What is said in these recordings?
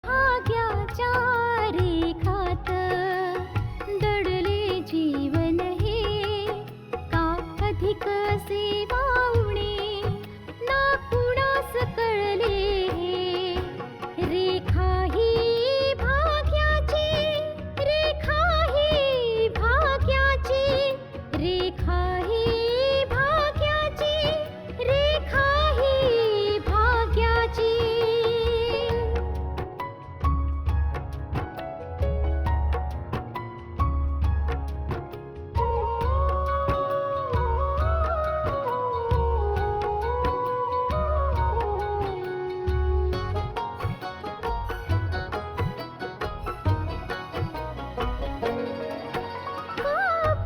भाग्याच्या रेखात दडले जीवन हे, का अधिक सेवा उणे ना कुणास कळले हे. रेखा ही भाग्याची, रेखा ही भाग्याची, रेखा ही भाग्याची, रेखा ही भाग्याची.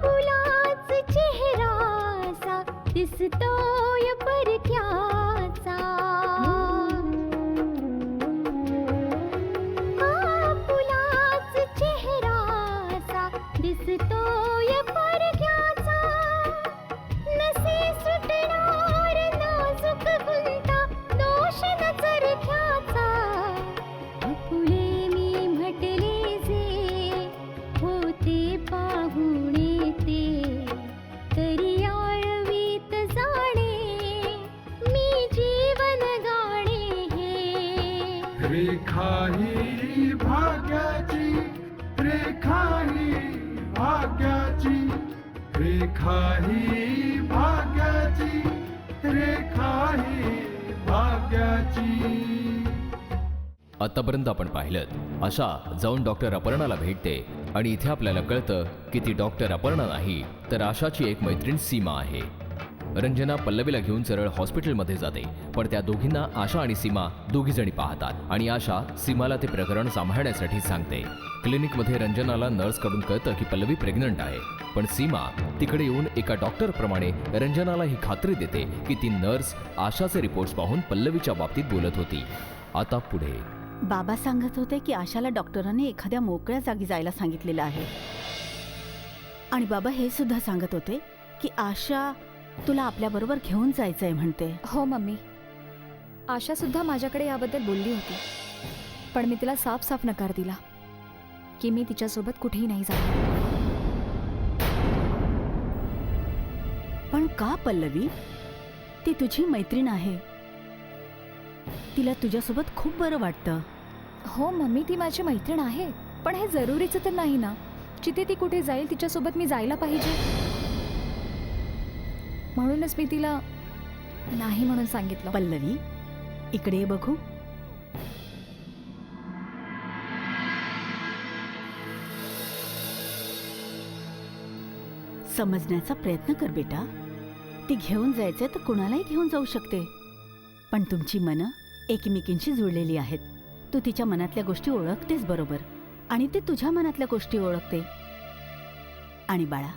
फुलाच चेहरासा दिसतोय परक्याचा, फुलाच चेहरासा दिसतोय परक्याचा. नसे सुटणार नाजूक गुंता दोष न चरख्याचा. फुले मी म्हटले जे होते पाहुणे ते, तरी आळवीत जाणे मी जीवन गाणे हे. रेखा ही भाग्याची, रेखा ही भाग्याची, रेखा ही भाग्याची, रेखा ही भाग्याची. आतापर्यंत आपण पाहिलं आशा जाऊन डॉक्टर अपर्णाला भेटते आणि इथे आपल्याला कळतं की ती डॉक्टर अपर्णा नाही तर आशाची एक मैत्रीण सीमा आहे. रंजना पल्लवीला घेऊन सरळ हॉस्पिटलमध्ये जाते, पण त्या दोघींना आशा आणि सीमा दोघीजणी पाहतात आणि आशा सीमाला ते प्रकरण सांभाळण्यासाठी सांगते. क्लिनिकमध्ये रंजनाला नर्सकडून कळतं की पल्लवी प्रेग्नंट आहे, पण सीमा तिकडे येऊन एका डॉक्टरप्रमाणे रंजनाला ही खात्री देते की ती नर्स आशाचे रिपोर्ट्स पाहून पल्लवीच्या बाबतीत बोलत होती. आता पुढे बाबा सांगत होते की आशाला डॉक्टरांनी एखाद्या मोकळ्या जागी जायला सांगितलेलं आहे. आणि बाबा हे सुद्धा सांगत होते की आशा तुला आपल्याबरोबर घेऊन जायचंय म्हणते. हो मम्मी, आशा सुद्धा माझ्याकडे याबद्दल बोलली होती, पण मी तिला साफ साफ नकार दिला की मी तिच्यासोबत कुठेही नाही जाणार. पण का पल्लवी? ती तुझी मैत्रीण आहे, तिला तुझ्यासोबत खूप बरं वाटतं. हो मम्मी, ती माझी मैत्रीण आहे, पण हे जरुरीचं तर नाही ना. जिथे ती कुठे जाईल तिच्यासोबत मी जायला पाहिजे. म्हणूनच मी तिला नाही म्हणून सांगितलं. पल्लवी इकडे ये बघू. समजण्याचा प्रयत्न कर बेटा. ती घेऊन जायचंय तर कुणालाही घेऊन जाऊ शकते, पण तुमची मनं एकमेकींशी जुळलेली आहेत. तू तिच्या मनातल्या गोष्टी ओळखतेस बरोबर, आणि ती तुझ्या मनातल्या गोष्टी ओळखते. आणि बाळा,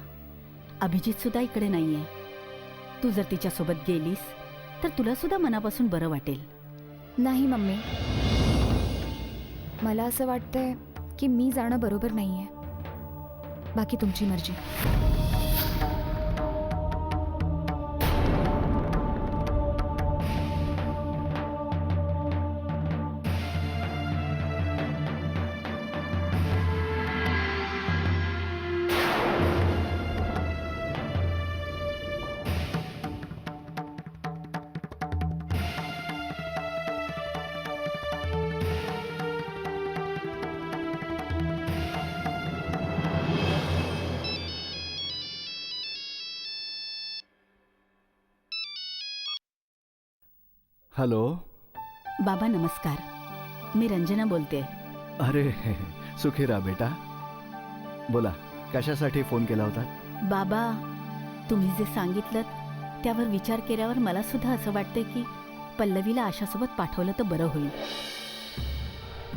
अभिजित सुद्धा इकडे नाहीये. तू जर तिच्यासोबत गेलीस तर तुला सुद्धा मनापासून बरं वाटेल. नाही मम्मी, मला असं वाटतंय की मी जाणं बरोबर नाहीये. बाकी तुमची मर्जी. हॅलो बाबा नमस्कार, मी रंजना बोलते. अरे सुखी राहा बेटा. बोला, कशासाठी फोन केला होता? बाबा, तुम्ही जे सांगितलं त्यावर विचार केल्यावर मला सुद्धा असं वाटतंय की पल्लवीला आशासोबत पाठवलं तर बरं होईल.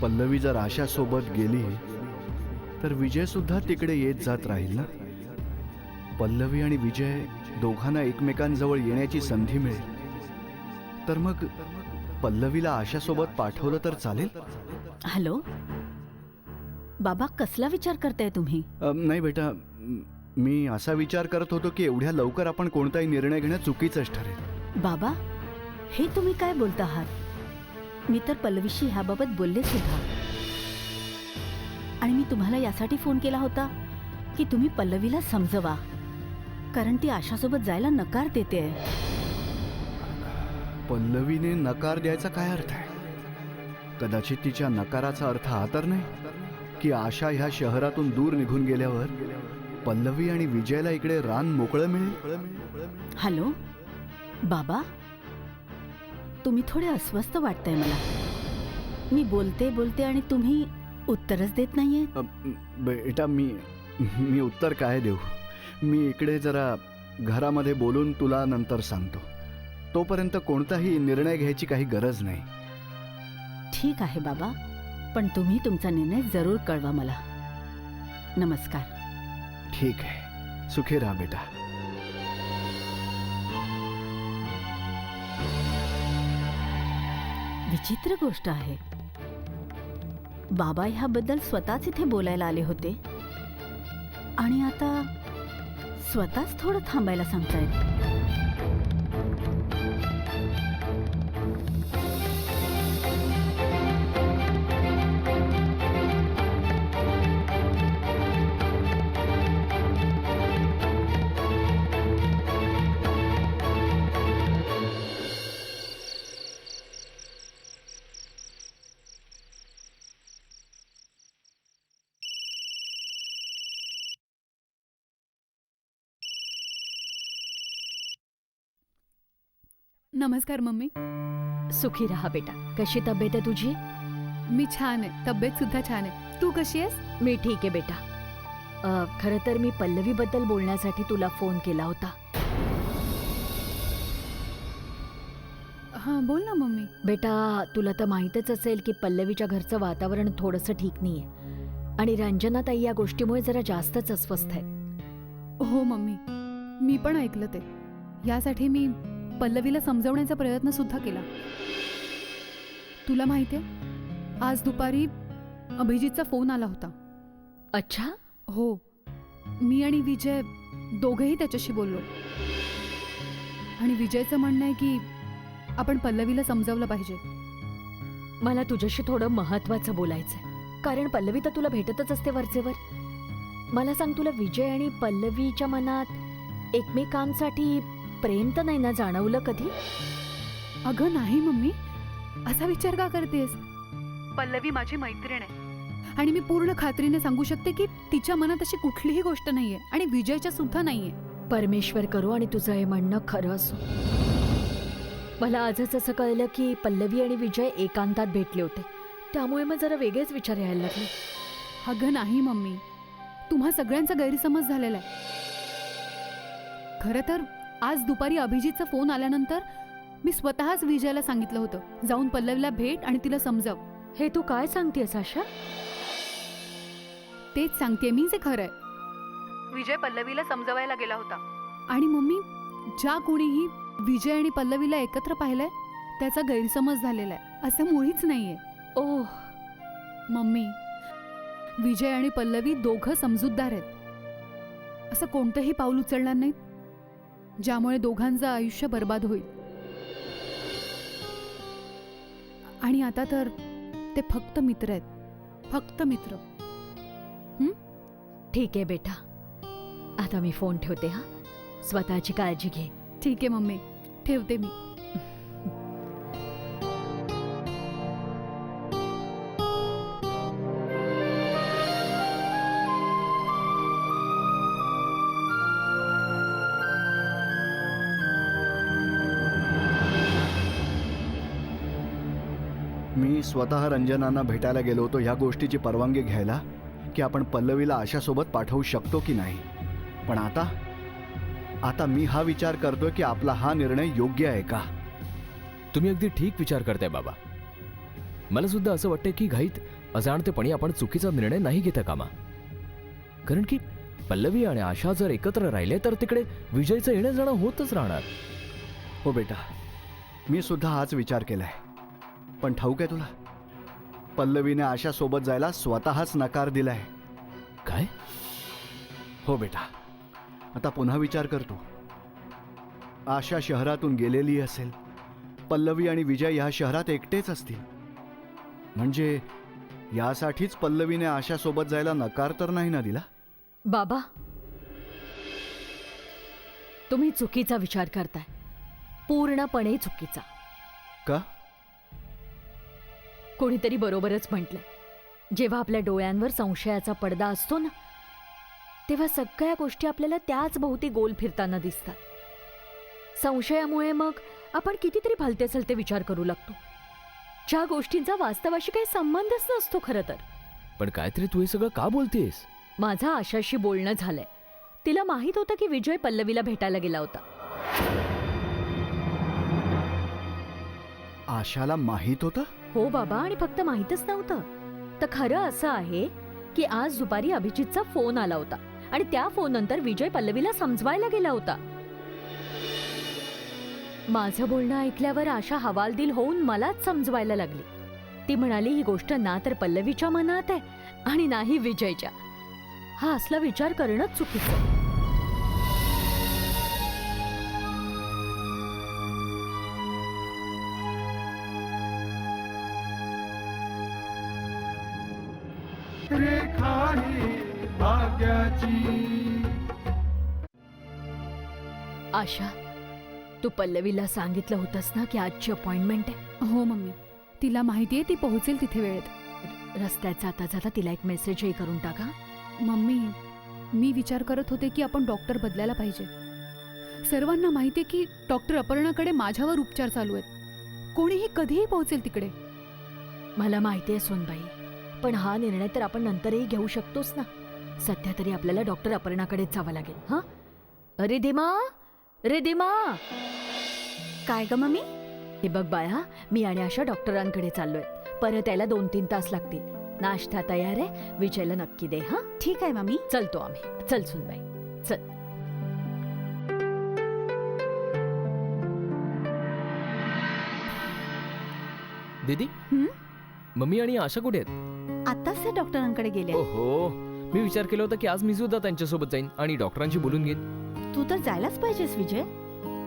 पल्लवी जर आशासोबत गेली तर विजय सुद्धा तिकडे येत जात राहील ना. पल्लवी आणि विजय दोघांना एकमेकांजवळ येण्याची संधी मिळेल. तर मग पल्लवीला आशासोबत पाठवलं तर चालेल? हॅलो बाबा, कसला विचार करताय तुम्ही? नाही बेटा, मी असा विचार करत होतो की एवढ्या लवकर आपण कोणताही निर्णय घेणं चुकीचंच ठरेल. बाबा, हे तुम्ही काय बोलता आहात? मी तर पल्लवीशी ह्याबाबत बोलले सुद्धा. आणि मी तुम्हाला यासाठी फोन केला होता की तुम्ही पल्लवीला समजवा, कारण ती आशासोबत जायला नकार देते. पल्लवीने नकार द्यायचा काय अर्थ आहे? कदाचित तिच्या नकाराचा अर्थ हा तर नाही की आशा ह्या शहरातून दूर निघून गेल्यावर पल्लवी आणि विजयला इकडे रान मोकळं मिळेल. हॅलो बाबा, तुम्ही थोडे अस्वस्थ वाटताय मला. मी बोलते आणि तुम्ही उत्तरच देत नाहीये. बेटा, मी उत्तर काय देऊ? मी इकडे जरा घरामध्ये बोलून तुला नंतर सांगतो. तोपर्यंत कोणताही निर्णय घ्यायची काही गरज नाही. ठीक आहे बाबा, पण तुम्ही तुमचा निर्णय जरूर कळवा मला. नमस्कार. ठीक आहे, सुखी राहा बेटा. विचित्र गोष्ट आहे. बाबा ह्याबद्दल स्वतःच इथे बोलायला आले होते आणि आता स्वतःच थोडं थांबायला सांगतायत. नमस्कार मम्मी. सुखी राहा बेटा. कशी तब्येत आहे तुझी? मी छान आहे, तब्येत सुद्धा छान आहे. तू कशी आहेस? मी ठीक आहे बेटा. खरं तर मी पल्लवीबद्दल बोलण्यासाठी तुला फोन केला होता. हां, बोल ना मम्मी. बेटा, तुला तर माहीतच असेल की पल्लवीच्या घरचं वातावरण थोडंसं ठीक नाहीये आणि रंजनाताई या गोष्टीमुळे जरा जास्तच अस्वस्थ आहे. हो मम्मी, मी पण ऐकलं ते. यासाठी मी पल्लवीला समजवण्याचा प्रयत्न सुद्धा केला. तुला माहितीये, आज दुपारी अभिजितचा फोन आला होता. अच्छा? हो, मी आणि विजय दोघेही त्याच्याशी बोललो आणि विजयचं म्हणणं आहे की आपण पल्लवीला समजावलं पाहिजे. मला तुझ्याशी थोडं महत्वाचं बोलायचंय, कारण पल्लवी तर तुला भेटतच असते वरचेवर. मला सांग, तुला विजय आणि पल्लवीच्या मनात एकमेकांसाठी प्रेम तर नाही ना जाणवलं कधी? अगं नाही मम्मी, असा विचार का करतेस? पल्लवी माझी मैत्रीण आहे आणि मी पूर्ण खात्रीने सांगू शकते की तिच्या मनात अशी कुठलीही गोष्ट नाहीये आणि विजयच्या सुद्धा नाहीये. परमेश्वर करो आणि तुझं हे म्हणणं खरं असो. मला आजच असं कळलं की पल्लवी आणि विजय एकांतात भेटले होते, त्यामुळे मग जरा वेगळेच विचार यायला लागले. अगं नाही मम्मी, तुम्हा सगळ्यांचा गैरसमज झालेला आहे. खरं तर आज दुपारी अभिजितचा फोन आल्यानंतर मी स्वतःच विजयला सांगितलं होतं, जाऊन पल्लवीला भेट आणि तिला समजाव. हे तू काय सांगतेस आशा? तेच सांगते मी, जे खरं आहे. विजय पल्लवीला समजवायला गेला होता आणि मम्मी, ज्या कोणीही विजय आणि पल्लवीला एकत्र पाहिलंय त्याचा गैरसमज झालेला आहे. असं मुळीच नाहीये. ओह मम्मी, विजय आणि पल्लवी दोघं समजूतदार आहेत. असं कोणतंही पाऊल उचलणार नाहीत ज्यामुळे दोघांचं आयुष्य बर्बाद होईल. आणि आता तर ते फक्त मित्र आहेत, फक्त मित्र. ठीक आहे बेटा, आता मी फोन ठेवते. हा, स्वतःची काळजी घे. ठीक आहे मम्मी, ठेवते मी. मी स्वतः रंजनांना भेटायला गेलो होतो ह्या गोष्टीची परवानगी घ्यायला की आपण पल्लवीला आशासोबत पाठवू शकतो की नाही. पण आता मी हा विचार करतोय की आपला हा निर्णय योग्य आहे का. तुम्ही अगदी ठीक विचार करताय बाबा. मला सुद्धा असं वाटतं की घाईत अजाणतेपणी आपण चुकीचा निर्णय नाही घेता कामा. कारण की पल्लवी आणि आशा जर एकत्र राहिले तर तिकडे विजयचं येणं जाणं होतच राहणार. हो बेटा, मी सुद्धा हाच विचार केलाय. पण ठाऊक आहे तुला, पल्लवीने आशासोबत जायला स्वतःच नकार दिलाय. काय? हो बेटा, आता पुन्हा विचार करतो. आशा शहरातून गेलेली असेल, पल्लवी आणि विजय ह्या शहरात एकटेच असतील. म्हणजे यासाठीच पल्लवीने आशासोबत जायला नकार तर नाही ना दिला? बाबा, तुम्ही चुकीचा विचार करताय, पूर्णपणे चुकीचा. का? कोणीतरी बरोबरच म्हटलंय, जेव्हा आपल्या डोळ्यांवर संशयाचा पडदा असतो ना, तेव्हा सगळ्या गोष्टी आपल्याला त्याच भोवती गोल फिरताना दिसतात. संशयामुळे मग आपण कितीतरी भलते सलते विचार करू लागतो, ज्या गोष्टींचा वास्तवाशी काही संबंधच नसतो खरं तर. पण काहीतरी तू हे सगळं का बोलतेस? माझं आशाशी बोलणं झालंय. तिला माहित होतं की विजय पल्लवीला भेटायला गेला होता. आशाला माहीत होतं? हो बाबा, आणि फक्त माहीतच नव्हतं तर खरं असं आहे की आज दुपारी अभिजितचा फोन आला होता आणि त्या फोन नंतर विजय पल्लवीला समजवायला गेला होता. माझं बोलणं ऐकल्यावर आशा हवालदिल होऊन मलाच समजवायला लागली. ती म्हणाली ही गोष्ट ना तर पल्लवीच्या मनात आहे आणि नाही विजयच्या. हा असला विचार करणंच चुकीचं आहे. रेखा ही भाग्याची. आशा, तू पल्लवीला सांगितलं होतंस ना की आजची अपॉइंटमेंट आहे? हो मम्मी, तिला माहिती आहे ती पोहोचेल तिथे वेळेत. रस्त्यात जाता जाता तिला एक मेसेजही करून टाका. मम्मी, मी विचार करत होते की आपण डॉक्टर बदलायला पाहिजे. सर्वांना माहिती आहे की डॉक्टर अपर्णाकडे माझ्यावर उपचार चालू आहेत. कोणीही कधीही पोहोचेल तिकडे. मला माहिती आहे सोनबाई, पण हा निर्णय तर आपण नंतरही घेऊ शकतोच ना. सध्या तरी आपल्याला डॉक्टर अपर्णाकडेच जावं लागेल. हा रिधिमा, रिधिमा. काय ग मम्मी? हे बघ बाळा, मी आणि आशा डॉक्टरांकडे चाललोय. परत यायला 2-3 तास लागतील. नाश्ता तयार आहे, विजयला नक्की दे. हा ठीक आहे मम्मी. चलतो आम्ही. चल सुनबाई, चल. दीदी, हं? मम्मी आणि आशा कुठे आहेत? आत्ताच ते डॉक्टरांकडे गेले. ओहो, मी विचार केला होता की आज मी सुद्धा त्यांच्यासोबत जाईन आणि डॉक्टरांशी बोलून घेईन. तू तर जायलाच पाहिजेस विजय.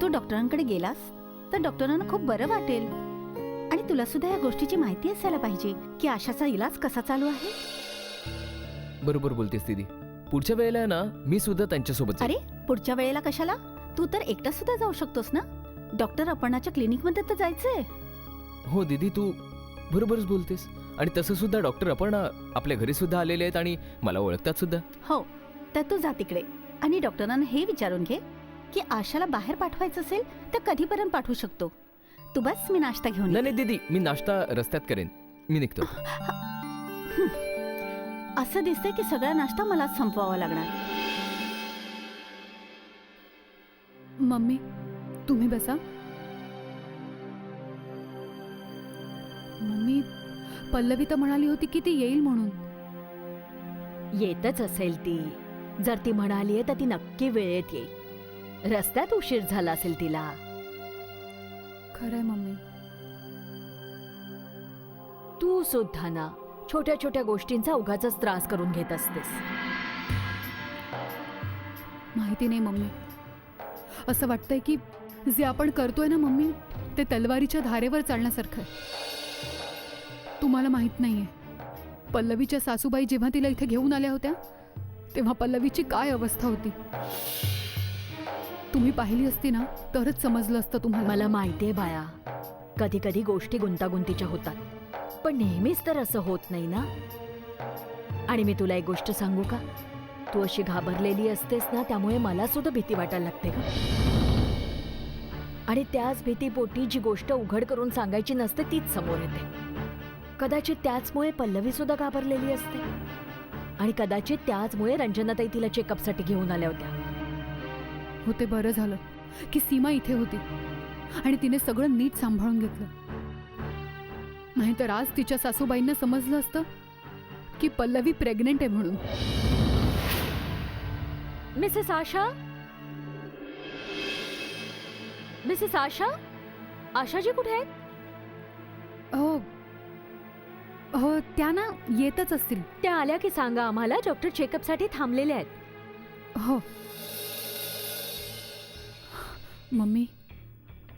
तू डॉक्टरांकडे गेलास तर डॉक्टरांना खूप बरं वाटेल आणि तुला सुद्धा या गोष्टीची माहिती असायला पाहिजे की आशाचा इलाज कसा चालू आहे. बरोबर बोलतेस दीदी. पुढच्या वेळेला आहे ना, मी सुद्धा त्यांच्यासोबत जाईन. अरे, पुढच्या वेळेला कशाला? तू तर एकटा सुद्धा जाऊ शकतोस ना. डॉक्टर अपर्णाच्या क्लिनिकमध्ये तर जायचंय. हो दीदी, तू बरोबरच बोलतेस. आणि तसं सुद्धा डॉक्टर अपर्णा आपल्या घरी सुद्धा आलेले आहेत आणि मला ओळखतात सुद्धा. हो, तर तू जा तिकडे आणि डॉक्टरांना हे विचारून घे की आशाला बाहेर पाठवायचं असेल तर कधीपर्यंत पाठवू शकतो. तू बस, मी नाश्ता घेऊन नाही येते. नाही दीदी, मी नाश्ता रस्त्यात करेन. मी निघतो. असं दिसतंय की सगळा नाश्ता मलाच संपवावा लागणार. मम्मी, तुम्ही बसा. मम्मी, पल्लवी तर म्हणाली होती की ती येईल म्हणून. येतच असेल ती. जर ती म्हणालीये तर ती नक्की वेळेत येईल. रस्त्यात उशीर झाला असेल तिला. खरंय मम्मी. तू सुद्धा ना छोट्या छोट्या गोष्टींचा उगाचच त्रास करून घेत असतेस. माहिती नाही मम्मी, असं वाटतंय की जे आपण करतोय ना मम्मी, ते तलवारीच्या धारेवर चालण्यासारखं आहे. तुम्हाला माहित नाहीये, पल्लवीच्या सासूबाई जेव्हा तिला इथे घेऊन आल्या होत्या तेव्हा पल्लवीची काय अवस्था होती. तुम्ही पाहिली असती ना तरच समजलं असतं तुम्हाला. मला माहितीये बाया, कधी कधी गोष्टी गुंतागुंतीच्या होतात, पण नेहमीच तर असं होत नाही ना. आणि मी तुला एक गोष्ट सांगू का, तू अशी घाबरलेली असतेस ना, त्यामुळे मला सुद्धा भीती वाटायला लागते का. आणि त्याच भीतीपोटी जी गोष्ट उघड करून सांगायची नसते तीच समोर येते. कदाचित त्याचमुळे पल्लवी सुद्धा घाबरलेली असते आणि कदाचित त्याचमुळे रंजनाताई तिला चेकअपसाठी घेऊन आल्या होत्या. होते बरं झालं की सीमा इथे होती आणि तिने सगळं नीट सांभाळून घेतलं. नाहीतर आज तिच्या सासूबाईंना समजलं असतं की पल्लवी प्रेग्नेंट आहे म्हणून. मिसेस आशा, मिसेस आशा, आशाजी कुठे आहेत? हो हो, त्या ना येतच असतील. त्या आल्या की सांगा आम्हाला, डॉक्टर चेकअपसाठी थांबलेले आहेत. हो मम्मी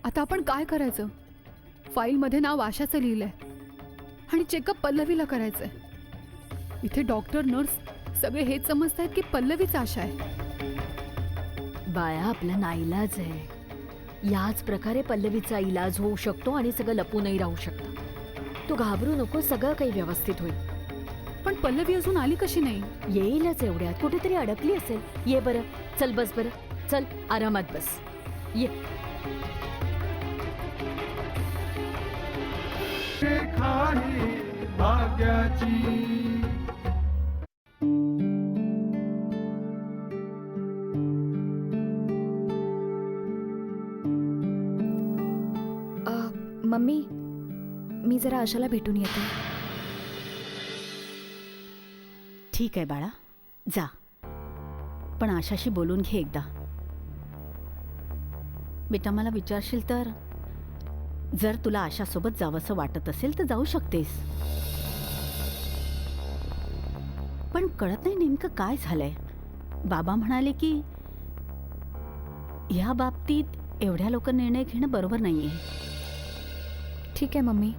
आता आपण काय करायचं? फाईलमध्ये नाव आशाचं लिहिलंय आणि चेकअप पल्लवीला करायचंय. इथे डॉक्टर नर्स सगळे हेच समजतायत की पल्लवीच आशा आहे. बाया, आपला नाईलाज आहे. याच प्रकारे पल्लवीचा इलाज होऊ शकतो आणि सगळं लपूनही राहू शकतं. तू घाबरू नको, सगळं काही व्यवस्थित होईल. पण पल्लवी अजून आली कशी नाही? येईलच, एवढ्यात कुठेतरी अडकली असेल. ये बरं, चल बस बरं, चल आरामात बस. ये. रेखा ही भाग्याची. मम्मी, मी जरा आशाला भेटून येते. ठीक आहे बाळा, जा. पण आशाशी बोलून घे एकदा. बेटा, मला विचारशील तर जर तुला आशासोबत जावंसं वाटत असेल तर जाऊ शकतेस. पण कळत नाही नेमकं काय झालंय. बाबा म्हणाले की ह्या बाबतीत एवढ्या लोक निर्णय घेणं बरोबर नाहीये. ठीक आहे मम्मी.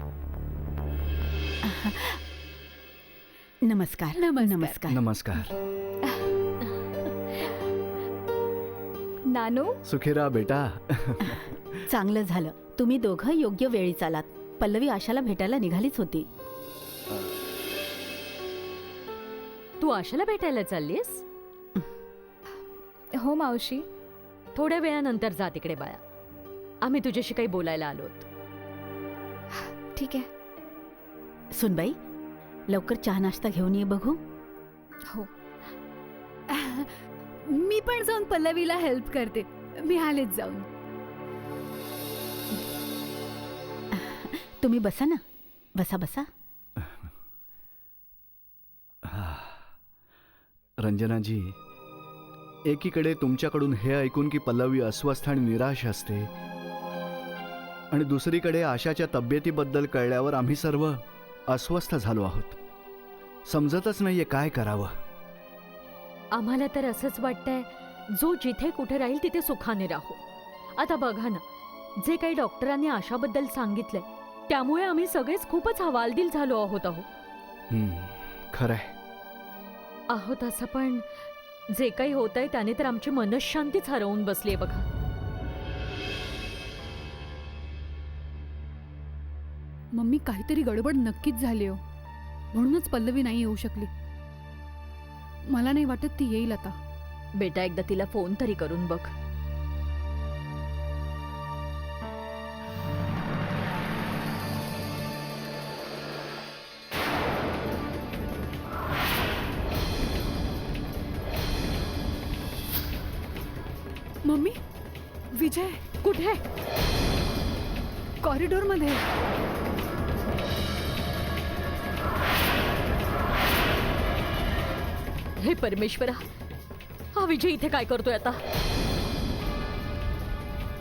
नमस्कार. नमस्कार. नमस्कार. नानू, सुखीरा बेटा. चांगलं झालं तुम्ही दोघं योग्य वेळी चालात. पल्लवी आशाला भेटायला निघालीच होती. तू आशाला भेटायला चाललीस? हो मावशी. थोड्या वेळानंतर जा तिकडे बाळा. आम्ही तुझ्याशी काही बोलायला आलोत. ठीक आहे. सुनबाई, लवकर चहा नाश्ता घेऊन ये बघू. हो. मी पण जाऊन पल्लवीला हेल्प करते. मी आलेच जाऊन. तुम्ही बसा ना. बसा बसा. रंजनाजी, एकीकडे तुमच्याकडून हे ऐकून की पल्लवी अस्वस्थ आणि निराश असते, आणि दुसरीकडे आशाच्या तब्येतीबद्दल कळल्यावर आम्ही सर्व अस्वस्थ झालो आहोत. समजतच नाहीये काय करावं. आम्हाला तर असंच वाटतंय, जो जिथे कुठे राहील तिथे सुखाने राहू. आता बघा ना, जे काही डॉक्टरांनी आशाबद्दल सांगितलंय त्यामुळे आम्ही सगळेच खूपच हवालदिल झालो आहोत. खरंय. आहोत असं, पण जे काही होतंय त्याने तर आमची मनशांतीच हरवून बसलीये बघा. मम्मी, काहीतरी गडबड नक्कीच झाली हो. म्हणूनच पल्लवी नाही येऊ शकली. मला नाही वाटत ती येईल आता. बेटा, एकदा तिला फोन तरी करून बघ. मम्मी, विजय कुठे? कॉरिडॉर मध्ये. हे परमेश्वरा, हा विजय इथे काय करतोय आता?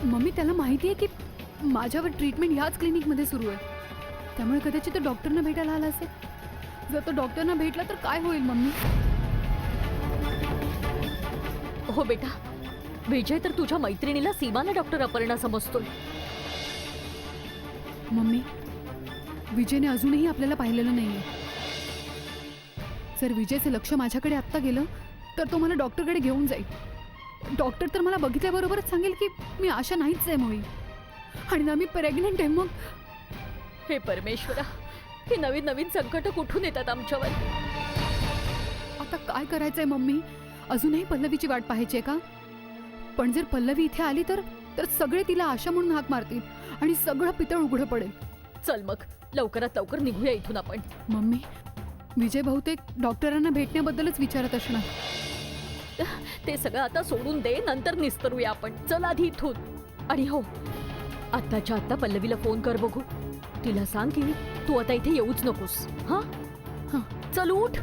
मम्मी, त्याला माहिती आहे की माझ्यावर ट्रीटमेंट ह्याच क्लिनिकमध्ये सुरू आहे. त्यामुळे कदाचित तो डॉक्टरना भेटायला आला असेल. जर तो डॉक्टरना भेटला तर काय होईल मम्मी? हो बेटा, विजय तर तुझ्या मैत्रिणीला सीमाला डॉक्टर अपर्णा समजतोय. मम्मी, विजयने अजूनही आपल्याला पाहिलेलं नाहीये. जर विजयचं लक्ष माझ्याकडे आत्ता गेलं तर तो मला डॉक्टरकडे घेऊन जाईल. डॉक्टर तर मला बघितल्याबरोबरच सांगेल की मी आशा नाहीच आहे मुळी, आणि ना मी प्रेग्नेंट आहे. मग हे परमेश्वरा, ही नवीन नवीन संकट कुठून येतात आमच्यावर? आता काय करायचंय मम्मी? अजूनही पल्लवीची वाट पाहायची का? पण जर पल्लवी इथे आली तर सगळे तिला आशा म्हणून हाक मारतील आणि सगळं पितळ उघडं पडेल. चल मग, लवकरात लवकर निघूया इथून आपण. मम्मी, विजय बहुतेक डॉक्टरांना भेटण्याबद्दलच विचारत असणार. ते सगळं आता सोडून दे, नंतर निस्तरूया आपण. चल आधी इथून. आणि हो, आत्ताच्या आत्ता पल्लवीला फोन कर बघू. तिला सांग की तू आता इथे येऊच नकोस. हा, चल उठ.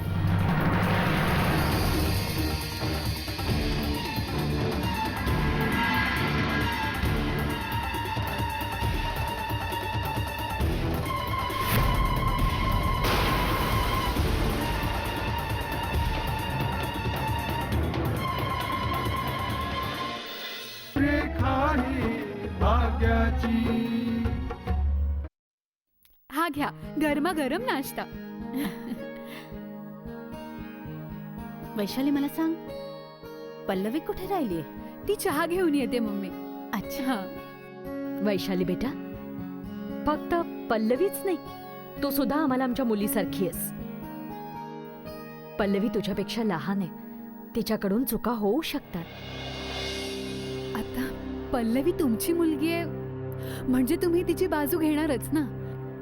रेखा ही घ्या गरमागरम नाश्ता. वैशाली मला सांग, पल्लवी कुठे राहिलीये? ती चहा घेऊन येते मम्मी. अच्छा. हा. वैशाली बेटा, फक्त पल्लवीच नाही, तू सुद्धा आम्हाला आमच्या मुलीसारखी आहेस. पल्लवी तुझ्यापेक्षा लहान आहे, तिच्याकडून चुका होऊ शकतात. आता पल्लवी तुमची मुलगी आहे म्हणजे तुम्ही तिची बाजू घेणारच ना.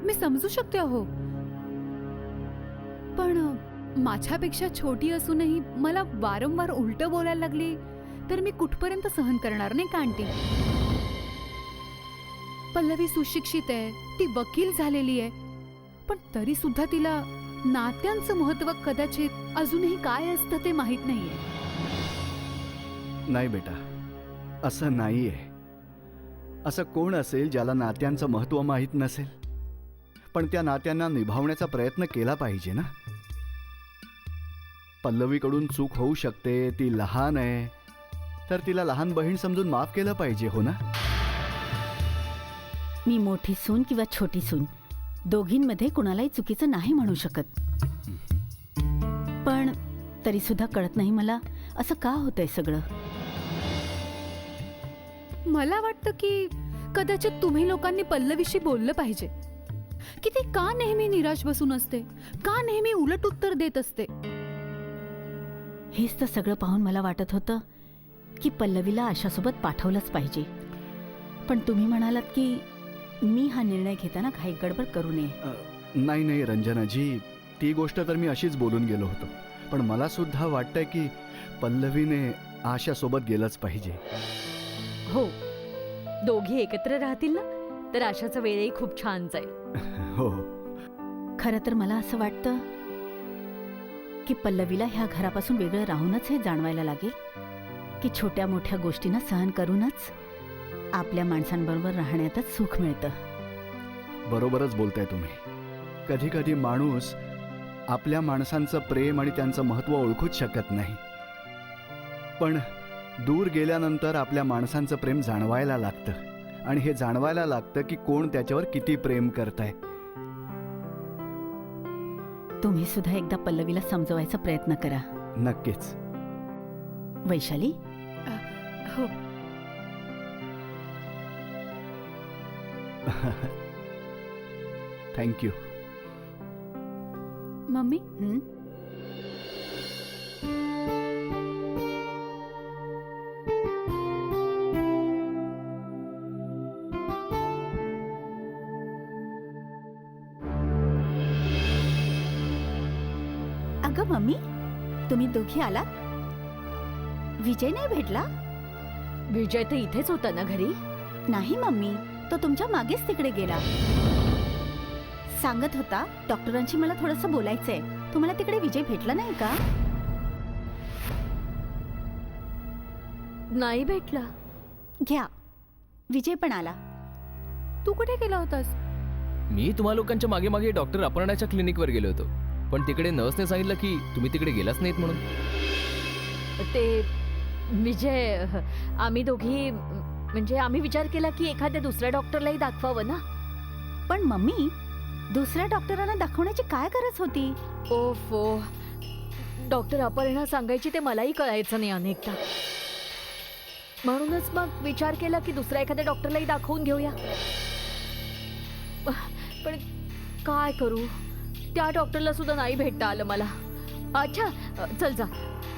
मी समजू शकते हो, पण माझ्यापेक्षा छोटी असूनही मला वारंवार उलट बोलायला लागली तर मी कुठपर्यंत सहन करणार नाही का आंटी? पल्लवी सुशिक्षित आहे, ती वकील झालेली आहे, पण तरी सुद्धा तिला नात्यांचं महत्व कदाचित अजूनही काय असतं ते माहित नाहीये. नाही बेटा, असं नाहीये. असं कोण असेल ज्याला नात्यांचं महत्त्व माहीत नसेल? पण त्या नात्यांना निभावण्याचा प्रयत्न केला पाहिजे ना. पल्लवीकडून चूक होऊ शकते, ती लहान आहे, तर तिला लहान बहीण समजून माफ केलं पाहिजे, हो ना? मी मोठी सून किंवा छोटी सून दोघींमध्ये कुणालाही चुकीचं नाही म्हणू शकत, पण तरी सुद्धा कळत नाही मला असं का होतंय सगळं. मला वाटतं की कदाचित तुम्ही लोकांनी पल्लवीशी बोललं पाहिजे की ती का नेहमी निराश बसून असते, का नेहमी उलट उत्तर देत असते. हेच तर सगळं पाहून मला वाटत होतं की पल्लवीला आशासोबत पाठवलंच पाहिजे, पण तुम्ही म्हणालात की मी हा निर्णय घेताना काही गडबड करू नये. नाही नाही रंजनाजी, ती गोष्ट तर मी अशीच बोलून गेलो होतो, पण मला सुद्धा वाटतंय की पल्लवीने आशासोबत गेलंच पाहिजे. हो, दोघी एकत्र राहतील ना तर आशाचा वेळही खूप छान जाईल. हो. खरं तर मला असं वाटतं की पल्लवीला ह्या घरापासून वेगळं राहूनच हे जाणवायला लागेल की छोट्या मोठ्या गोष्टींना सहन करूनच आपल्या माणसांबरोबर राहण्यातच सुख मिळतं. बरोबरच बोलताय तुम्ही. कधी कधी माणूस आपल्या माणसांचं प्रेम आणि त्यांचं महत्त्व ओळखूच शकत नाही, पण दूर गेल्यानंतर आपल्या माणसांचं प्रेम जाणवायला लागतं, आणि हे जाणवायला लागतं की कोण त्याच्यावर किती प्रेम करताय. तुम्ही सुद्धा एकदा पल्लवीला समजवायचा प्रयत्न करा. नक्कीच. वैशाली, हो. थँक्यू. मम्मी, हं? अगं मम्मी, तुम्ही दोघी आलात? विजय नाही भेटला? विजय तर इथेच होता ना घरी? नाही मम्मी, तो तुमच्या मागेच तिकडे गेला. सांगत होता डॉक्टरांशी मला थोडंसं बोलायचंय. तुम्हाला तिकडे विजय भेटला नाही का? नाही भेटला. घ्या, विजय पण आला. तू कुठे गेला होतास? मी तुम्हा लोकांच्या मागे मागे डॉक्टर अपर्णाच्या क्लिनिकवर गेलो होतो, पण तिकडे नर्सने सांगितलं की तुम्ही तिकडे गेलाच नाहीत म्हणून. ते विजय, आम्ही दोघी म्हणजे आम्ही विचार केला की एखाद्या दुसऱ्या डॉक्टरलाही दाखवावं ना. पण मम्मी, दुसऱ्या डॉक्टरांना दाखवण्याची काय गरज होती? ओफो, डॉक्टर अपर्णा सांगायची ते मलाही कळायचं नाही अनेकदा. म्हणूनच मग विचार केला की दुसऱ्या एखाद्या डॉक्टरलाही दाखवून घेऊया. पण काय करू, त्या डॉक्टरला सुद्धा नाही भेटता आलं मला. अच्छा, चल जा,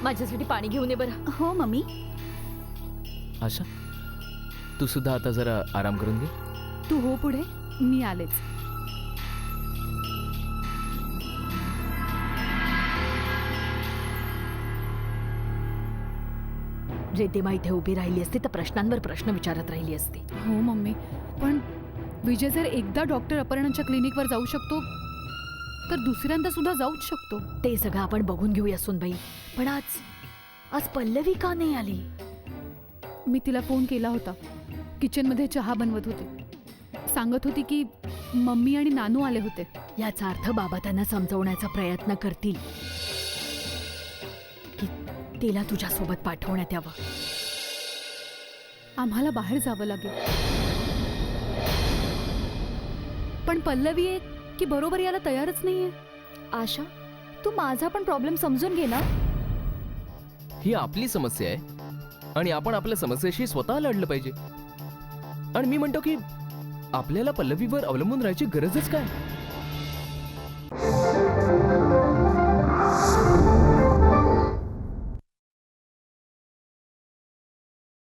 माझ्यासाठी पाणी घेऊन ये बरं. हो मम्मी. आशा, तू सुद्धा आता जरा आराम करून घे. तू हो पुढे, मी आलेच. रिद्धिमा इथे उभी राहिली असती तर प्रश्नांवर प्रश्न विचारत राहिली असती. हो मम्मी, पण विजय जर एकदा डॉक्टर अपर्णाच्या क्लिनिकवर जाऊ शकतो तर दुसऱ्यांदा सुद्धा जाऊच शकतो. ते सगळं आपण बघून घेऊया सुनबाई. पण आज पल्लवी का नाही आली? मी तिला फोन केला होता. किचनमध्ये चहा बनवत होते. सांगत होती की मम्मी आणि नानू आले होते. याचा अर्थ बाबा त्यांना समजवण्याचा प्रयत्न करतील की तिला तुझ्यासोबत पाठवण्यात यावं. आम्हाला बाहेर जावं लागेल. पण पल्लवी एक की बरोबर याला तयारच नाहीये. आशा, तू माझा पण प्रॉब्लेम समजून घे ना. ही आपली समस्या आहे आणि आपण आपल्या समस्येशी स्वतः लढलं पाहिजे. आणि मी म्हणतो की आपल्याला पल्लवीवर अवलंबून राहायची गरजच काय.